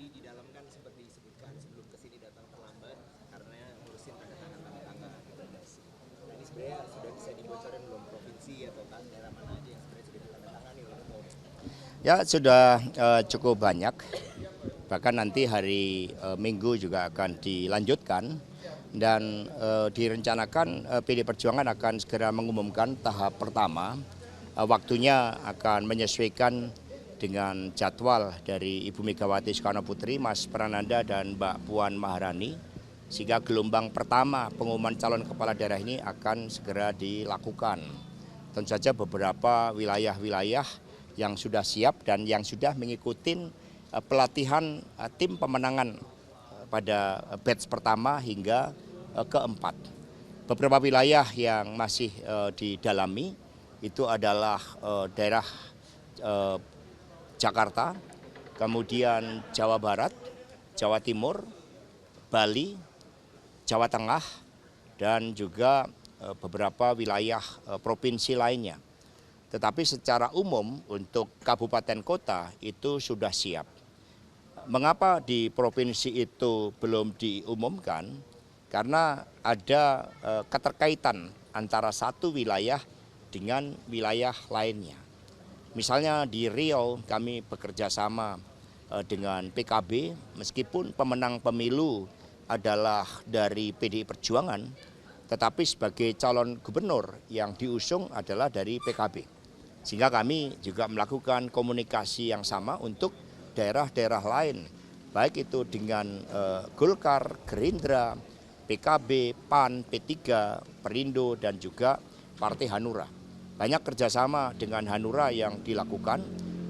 tadi di dalam kan sempat disebutkan sebelum kesini datang terlambat karena ngurusin tanda tangan rekomendasi. Nah, ini sebenarnya sudah bisa dibocorin belum provinsi atau kan daerah mana aja yang sebenarnya sudah ditandatangani oleh ketua umum? Ya sudah cukup banyak, bahkan nanti hari Minggu juga akan dilanjutkan dan direncanakan PD Perjuangan akan segera mengumumkan tahap pertama. Waktunya akan menyesuaikan dengan jadwal dari Ibu Megawati Soekarno Putri, Mas Prananda dan Mbak Puan Maharani, sehingga gelombang pertama pengumuman calon kepala daerah ini akan segera dilakukan. Tentu saja beberapa wilayah-wilayah yang sudah siap dan yang sudah mengikuti pelatihan tim pemenangan pada batch pertama hingga keempat. Beberapa wilayah yang masih didalami itu adalah daerah Jakarta, kemudian Jawa Barat, Jawa Timur, Bali, Jawa Tengah, dan juga beberapa wilayah provinsi lainnya. Tetapi secara umum untuk kabupaten kota itu sudah siap. Mengapa di provinsi itu belum diumumkan? Karena ada keterkaitan antara satu wilayah dengan wilayah lainnya. Misalnya di Riau kami bekerja sama dengan PKB, meskipun pemenang pemilu adalah dari PDI Perjuangan, tetapi sebagai calon gubernur yang diusung adalah dari PKB. Sehingga kami juga melakukan komunikasi yang sama untuk daerah-daerah lain, baik itu dengan Golkar, Gerindra, PKB, PAN, P3, Perindo, dan juga Partai Hanura. Banyak kerjasama dengan Hanura yang dilakukan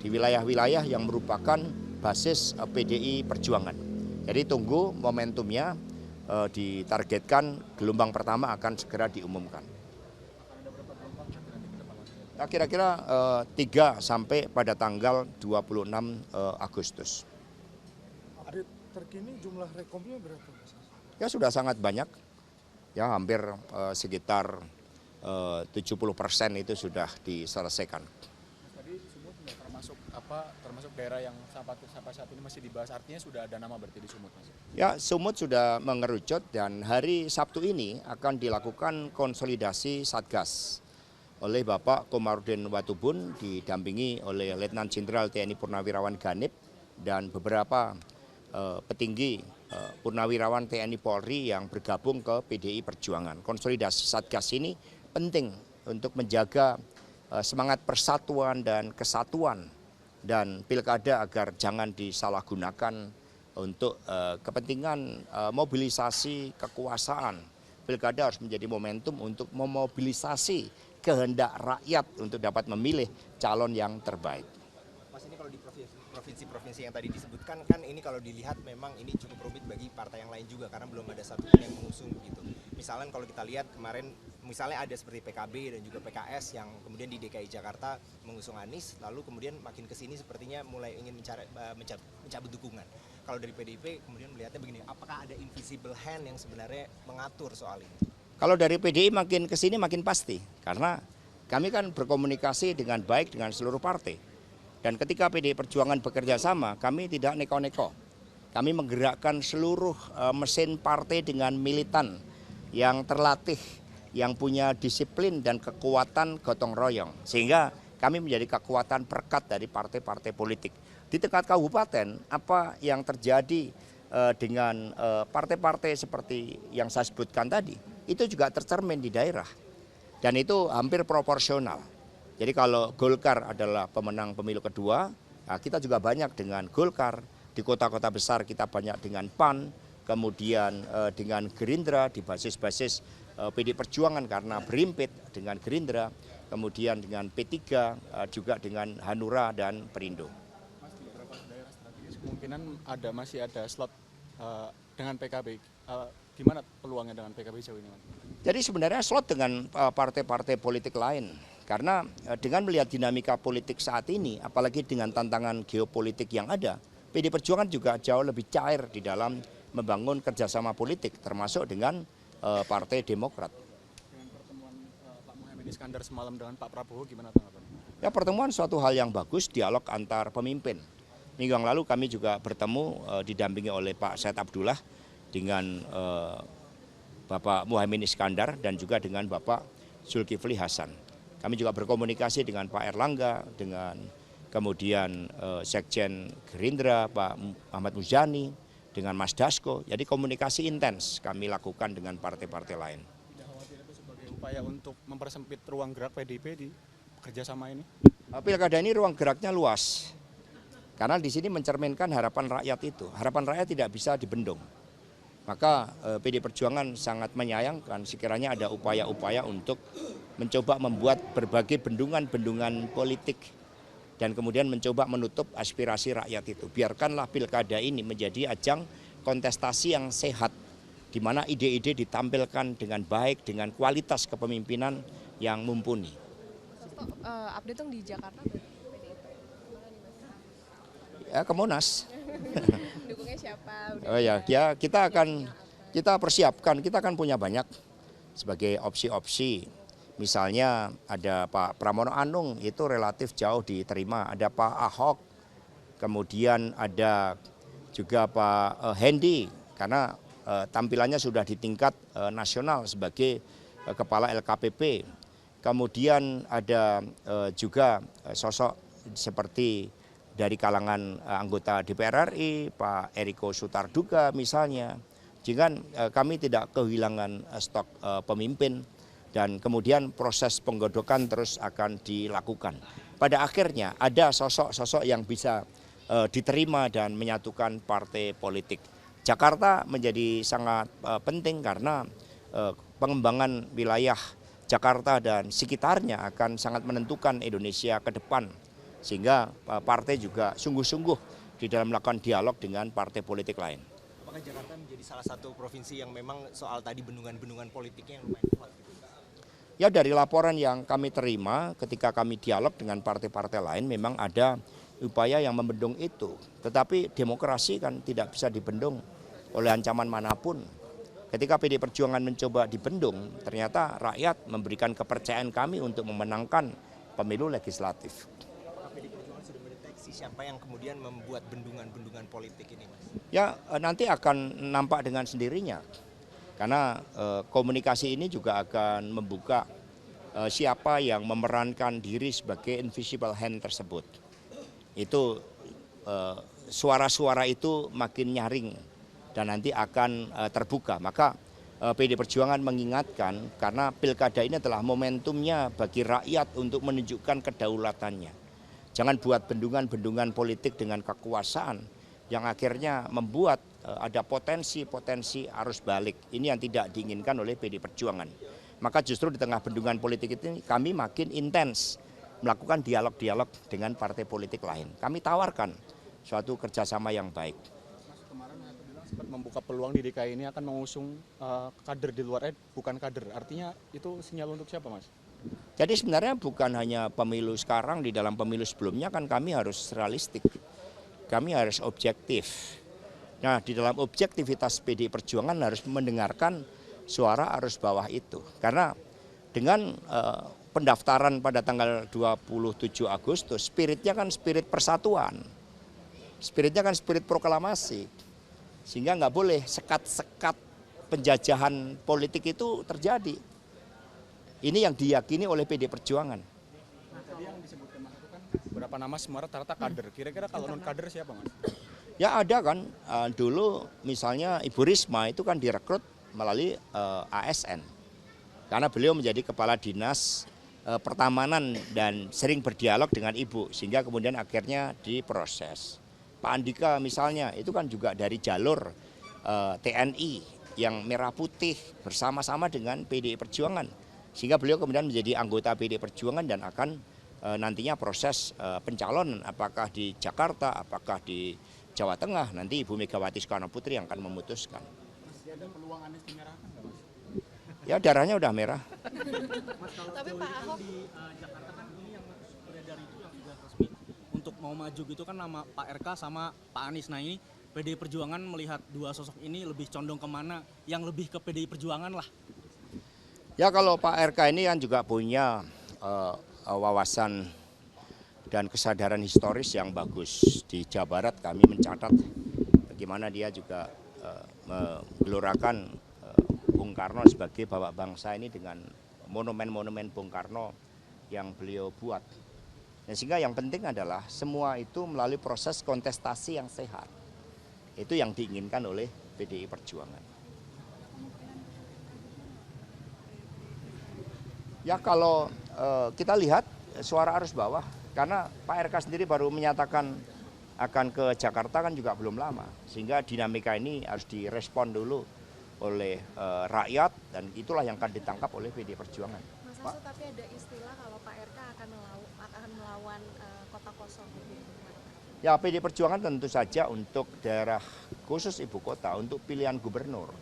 di wilayah-wilayah yang merupakan basis PDI Perjuangan. Jadi tunggu momentumnya, ditargetkan gelombang pertama akan segera diumumkan. Nah, kira-kira 3 sampai pada tanggal 26 Agustus. Ada terkini jumlah rekomnya berapa? Ya sudah sangat banyak, ya hampir sekitar 70% itu sudah diselesaikan. Tadi Sumut termasuk daerah yang sampai saat ini masih dibahas, artinya sudah ada nama berarti di Sumut, Mas? Ya, Sumut sudah mengerucut dan hari Sabtu ini akan dilakukan konsolidasi Satgas oleh Bapak Komarudin Watubun didampingi oleh Letnan Jenderal TNI Purnawirawan Ganip dan beberapa petinggi Purnawirawan TNI Polri yang bergabung ke PDI Perjuangan. Konsolidasi Satgas ini penting untuk menjaga semangat persatuan dan kesatuan dan pilkada agar jangan disalahgunakan untuk kepentingan mobilisasi kekuasaan. Pilkada harus menjadi momentum untuk memobilisasi kehendak rakyat untuk dapat memilih calon yang terbaik. Mas, ini kalau di provinsi-provinsi yang tadi disebutkan kan ini kalau dilihat memang ini cukup rumit bagi partai yang lain juga karena belum ada satu yang mengusung gitu. Misalnya kalau kita lihat kemarin misalnya ada seperti PKB dan juga PKS yang kemudian di DKI Jakarta mengusung Anies, lalu kemudian makin kesini sepertinya mulai ingin mencabut dukungan. Kalau dari PDIP kemudian melihatnya begini, apakah ada invisible hand yang sebenarnya mengatur soal ini? Kalau dari PDI makin kesini makin pasti, karena kami kan berkomunikasi dengan baik dengan seluruh partai. Dan ketika PDI Perjuangan bekerja sama, kami tidak neko-neko. Kami menggerakkan seluruh mesin partai dengan militan yang terlatih, yang punya disiplin dan kekuatan gotong royong. Sehingga kami menjadi kekuatan perekat dari partai-partai politik. Di tingkat kabupaten, apa yang terjadi dengan partai-partai seperti yang saya sebutkan tadi, itu juga tercermin di daerah. Dan itu hampir proporsional. Jadi kalau Golkar adalah pemenang pemilu kedua, nah kita juga banyak dengan Golkar. Di kota-kota besar kita banyak dengan PAN, kemudian dengan Gerindra di basis-basis PDI Perjuangan karena berimpit dengan Gerindra, kemudian dengan P3, juga dengan Hanura dan Perindo. Mas, di beberapa daerah strategis kemungkinan masih ada slot dengan PKB. Gimana peluangnya dengan PKB jauh ini, Mas? Jadi sebenarnya slot dengan partai-partai politik lain. Karena dengan melihat dinamika politik saat ini, apalagi dengan tantangan geopolitik yang ada, PDI Perjuangan juga jauh lebih cair di dalam membangun kerjasama politik, termasuk dengan Partai Demokrat. Dengan pertemuan Pak Muhaimin Iskandar semalam dengan Pak Prabowo, gimana tanggapan? Ya, pertemuan suatu hal yang bagus, dialog antar pemimpin. Minggu yang lalu kami juga bertemu didampingi oleh Pak Said Abdullah dengan Bapak Muhaimin Iskandar dan juga dengan Bapak Zulkifli Hasan. Kami juga berkomunikasi dengan Pak Erlangga, dengan kemudian Sekjen Gerindra Pak Ahmad Muzani, dengan Mas Dasko. Jadi komunikasi intens kami lakukan dengan partai-partai lain. Tidak khawatir itu sebagai upaya untuk mempersempit ruang gerak PDIP di kerjasama ini? Pilkada ini ruang geraknya luas. Karena di sini mencerminkan harapan rakyat itu. Harapan rakyat tidak bisa dibendung. Maka PD Perjuangan sangat menyayangkan sekiranya ada upaya-upaya untuk mencoba membuat berbagai bendungan-bendungan politik dan kemudian mencoba menutup aspirasi rakyat itu. Biarkanlah pilkada ini menjadi ajang kontestasi yang sehat, di mana ide-ide ditampilkan dengan baik, dengan kualitas kepemimpinan yang mumpuni. Update dong di Jakarta PDIP. Gimana nih Mas? Ya, ke Monas. Dukungnya siapa? Oh ya, kita persiapkan, kita akan punya banyak sebagai opsi-opsi. Misalnya ada Pak Pramono Anung, itu relatif jauh diterima. Ada Pak Ahok, kemudian ada juga Pak Hendy, karena tampilannya sudah di tingkat nasional sebagai kepala LKPP. Kemudian ada juga sosok seperti dari kalangan anggota DPR RI, Pak Eriko Sutarduga misalnya. Jika kami tidak kehilangan stok pemimpin dan kemudian proses penggodokan terus akan dilakukan. Pada akhirnya ada sosok-sosok yang bisa diterima dan menyatukan partai politik. Jakarta menjadi sangat penting karena pengembangan wilayah Jakarta dan sekitarnya akan sangat menentukan Indonesia ke depan. Sehingga partai juga sungguh-sungguh di dalam melakukan dialog dengan partai politik lain. Apakah Jakarta menjadi salah satu provinsi yang memang soal tadi bendungan-bendungan politiknya yang lumayan kuat? Ya, dari laporan yang kami terima ketika kami dialog dengan partai-partai lain memang ada upaya yang membendung itu. Tetapi demokrasi kan tidak bisa dibendung oleh ancaman manapun. Ketika PD Perjuangan mencoba dibendung, ternyata rakyat memberikan kepercayaan kami untuk memenangkan pemilu legislatif. PD Perjuangan sudah mendeteksi siapa yang kemudian membuat bendungan-bendungan politik ini, Mas? Ya, nanti akan nampak dengan sendirinya. Karena komunikasi ini juga akan membuka siapa yang memerankan diri sebagai invisible hand tersebut. Itu suara-suara itu makin nyaring dan nanti akan terbuka. Maka PD Perjuangan mengingatkan karena pilkada ini adalah momentumnya bagi rakyat untuk menunjukkan kedaulatannya. Jangan buat bendungan-bendungan politik dengan kekuasaan yang akhirnya membuat ada potensi-potensi arus balik. Ini yang tidak diinginkan oleh PD Perjuangan. Maka justru di tengah bendungan politik itu kami makin intens melakukan dialog-dialog dengan partai politik lain. Kami tawarkan suatu kerjasama yang baik. Mas, kemarin Anda bilang sempat membuka peluang di DKI ini akan mengusung kader di luar, bukan kader. Artinya itu sinyal untuk siapa, Mas? Jadi sebenarnya bukan hanya pemilu sekarang, di dalam pemilu sebelumnya kan kami harus realistik. Kami harus objektif. Nah, di dalam objektivitas PD Perjuangan harus mendengarkan suara arus bawah itu. Karena dengan pendaftaran pada tanggal 27 Agustus, spiritnya kan spirit persatuan. Spiritnya kan spirit proklamasi. Sehingga nggak boleh sekat-sekat penjajahan politik itu terjadi. Ini yang diyakini oleh PD Perjuangan. Nah, tadi yang disebutkan Mas itu kan beberapa nama semua rata-rata kader. Kira-kira kalau non kader siapa, Mas? Ya ada kan, dulu misalnya Ibu Risma itu kan direkrut melalui ASN. Karena beliau menjadi kepala dinas pertamanan dan sering berdialog dengan Ibu. Sehingga kemudian akhirnya diproses. Pak Andika misalnya itu kan juga dari jalur TNI yang merah putih bersama-sama dengan PDI Perjuangan. Sehingga beliau kemudian menjadi anggota PD Perjuangan dan akan nantinya proses pencalonan apakah di Jakarta, apakah di Jawa Tengah, nanti Ibu Megawati Soekarno Putri yang akan memutuskan. Masih ada peluang Anies dimerahkan nggak, Mas? Ya darahnya udah merah. Mas, kalau Tapi sejauh Pak ini Ahok di Jakarta kan ini yang beredar itu yang sudah resmi untuk mau maju gitu kan nama Pak RK sama Pak Anies. Nah ini PDI Perjuangan melihat dua sosok ini lebih condong kemana, yang lebih ke PDI Perjuangan lah. Ya kalau Pak RK ini kan juga punya wawasan dan kesadaran historis yang bagus. Di Jawa Barat kami mencatat bagaimana dia juga menggelorakan Bung Karno sebagai bapak bangsa ini dengan monumen-monumen Bung Karno yang beliau buat. Nah, sehingga yang penting adalah semua itu melalui proses kontestasi yang sehat. Itu yang diinginkan oleh PDI Perjuangan. Ya kalau kita lihat suara arus bawah, karena Pak RK sendiri baru menyatakan akan ke Jakarta kan juga belum lama, sehingga dinamika ini harus direspon dulu oleh rakyat dan itulah yang akan ditangkap oleh PDI Perjuangan. Mas Hasto, tapi ada istilah kalau Pak RK akan melawan kota kosong. Ya PDI Perjuangan tentu saja untuk daerah khusus ibu kota, untuk pilihan gubernur,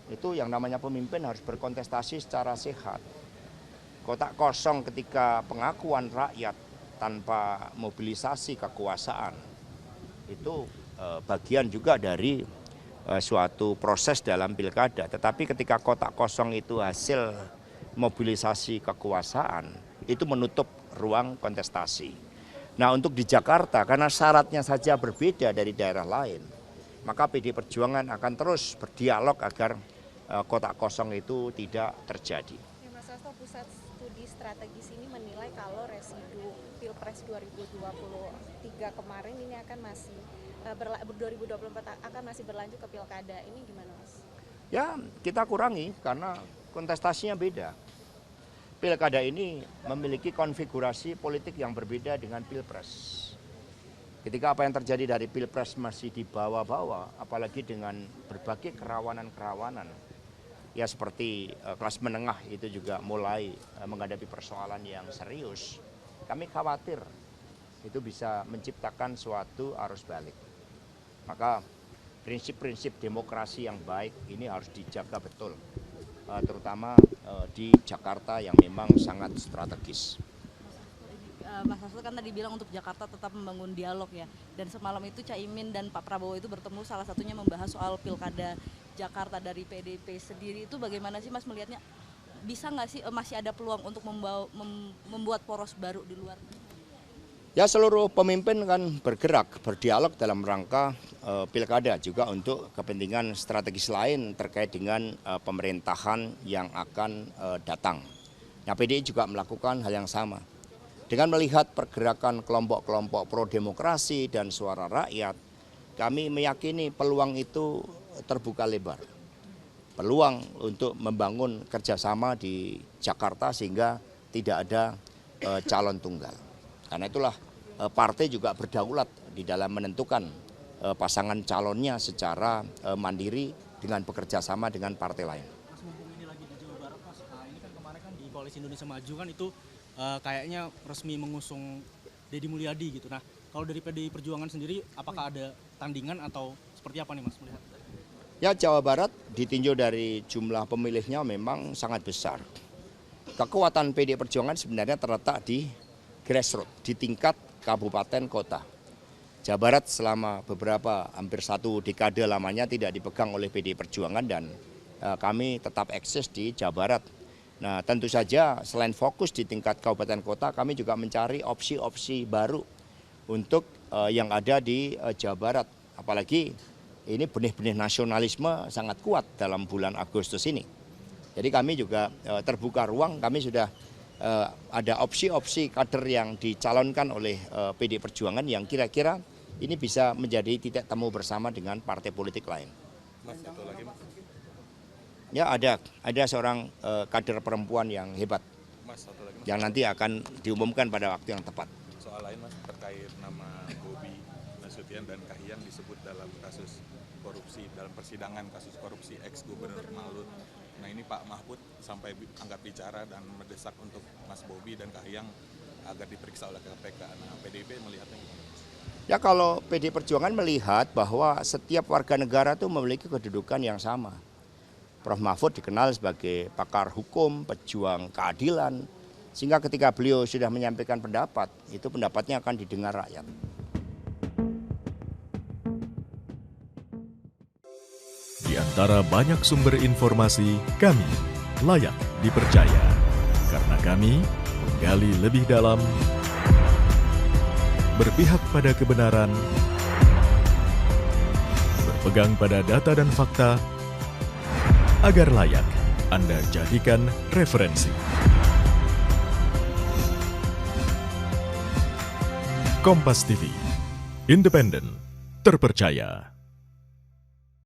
itu yang namanya pemimpin harus berkontestasi secara sehat. Kotak kosong ketika pengakuan rakyat tanpa mobilisasi kekuasaan itu bagian juga dari suatu proses dalam pilkada. Tetapi ketika kotak kosong itu hasil mobilisasi kekuasaan, itu menutup ruang kontestasi. Nah untuk di Jakarta, karena syaratnya saja berbeda dari daerah lain, maka PDI Perjuangan akan terus berdialog agar kotak kosong itu tidak terjadi. Ya, Mas Hasto, Pusat Studi Strategis ini menilai kalau residu Pilpres 2023 kemarin ini akan masih 2024 akan masih berlanjut ke pilkada. Ini gimana, Mas? Ya kita kurangi karena kontestasinya beda. Pilkada ini memiliki konfigurasi politik yang berbeda dengan Pilpres. Ketika apa yang terjadi dari Pilpres masih di bawah-bawah, apalagi dengan berbagai kerawanan-kerawanan, ya seperti kelas menengah itu juga mulai menghadapi persoalan yang serius. Kami khawatir itu bisa menciptakan suatu arus balik. Maka prinsip-prinsip demokrasi yang baik ini harus dijaga betul, terutama di Jakarta yang memang sangat strategis. Mas Hasto kan tadi bilang untuk Jakarta tetap membangun dialog ya, dan semalam itu Caimin dan Pak Prabowo itu bertemu, salah satunya membahas soal pilkada Jakarta dari PDIP sendiri. Itu bagaimana sih Mas melihatnya? Bisa nggak sih masih ada peluang untuk membuat poros baru di luar? Ya seluruh pemimpin kan bergerak, berdialog dalam rangka pilkada juga untuk kepentingan strategis lain terkait dengan pemerintahan yang akan datang. Nah PDI juga melakukan hal yang sama. Dengan melihat pergerakan kelompok-kelompok pro-demokrasi dan suara rakyat, kami meyakini peluang itu terbuka lebar. Peluang untuk membangun kerjasama di Jakarta sehingga tidak ada calon tunggal. Karena itulah partai juga berdaulat di dalam menentukan pasangan calonnya secara mandiri dengan bekerja sama dengan partai lain. Mas, mumpung ini lagi di Jawa Barat, Mas, ini kan kemarin kan di Koalisi Indonesia Maju kan itu kayaknya resmi mengusung Deddy Mulyadi gitu. Nah, kalau dari PDI Perjuangan sendiri, apakah ada tandingan atau seperti apa nih Mas melihat? Ya Jawa Barat ditinjau dari jumlah pemilihnya memang sangat besar. Kekuatan PDI Perjuangan sebenarnya terletak di grassroots, di tingkat kabupaten kota. Jawa Barat selama beberapa hampir satu dekade lamanya tidak dipegang oleh PDI Perjuangan dan kami tetap eksis di Jawa Barat. Nah tentu saja selain fokus di tingkat kabupaten kota, kami juga mencari opsi-opsi baru untuk yang ada di Jawa Barat. Apalagi ini benih-benih nasionalisme sangat kuat dalam bulan Agustus ini. Jadi kami juga terbuka ruang, kami sudah ada opsi-opsi kader yang dicalonkan oleh PDI Perjuangan yang kira-kira ini bisa menjadi titik temu bersama dengan partai politik lain. Mas, satu lagi Mas. Ya ada seorang kader perempuan yang hebat. Mas, satu lagi Mas. Yang nanti akan diumumkan pada waktu yang tepat. Soal lain Mas, terkait nama Bobi Nasution dan Kahiyang disebut dalam kasus korupsi, dalam persidangan kasus korupsi ex-gubernur Malut. Nah ini Pak Mahfud sampai angkat bicara dan mendesak untuk Mas Bobi dan Kahiyang agar diperiksa oleh KPK. Nah PDIP melihatnya gimana? Ya kalau PDI Perjuangan melihat bahwa setiap warga negara itu memiliki kedudukan yang sama. Prof. Mahfud dikenal sebagai pakar hukum, pejuang keadilan, sehingga ketika beliau sudah menyampaikan pendapat, itu pendapatnya akan didengar rakyat. Di antara banyak sumber informasi, kami layak dipercaya. Karena kami menggali lebih dalam, berpihak pada kebenaran, berpegang pada data dan fakta, agar layak Anda jadikan referensi. Kompas TV, independen, terpercaya.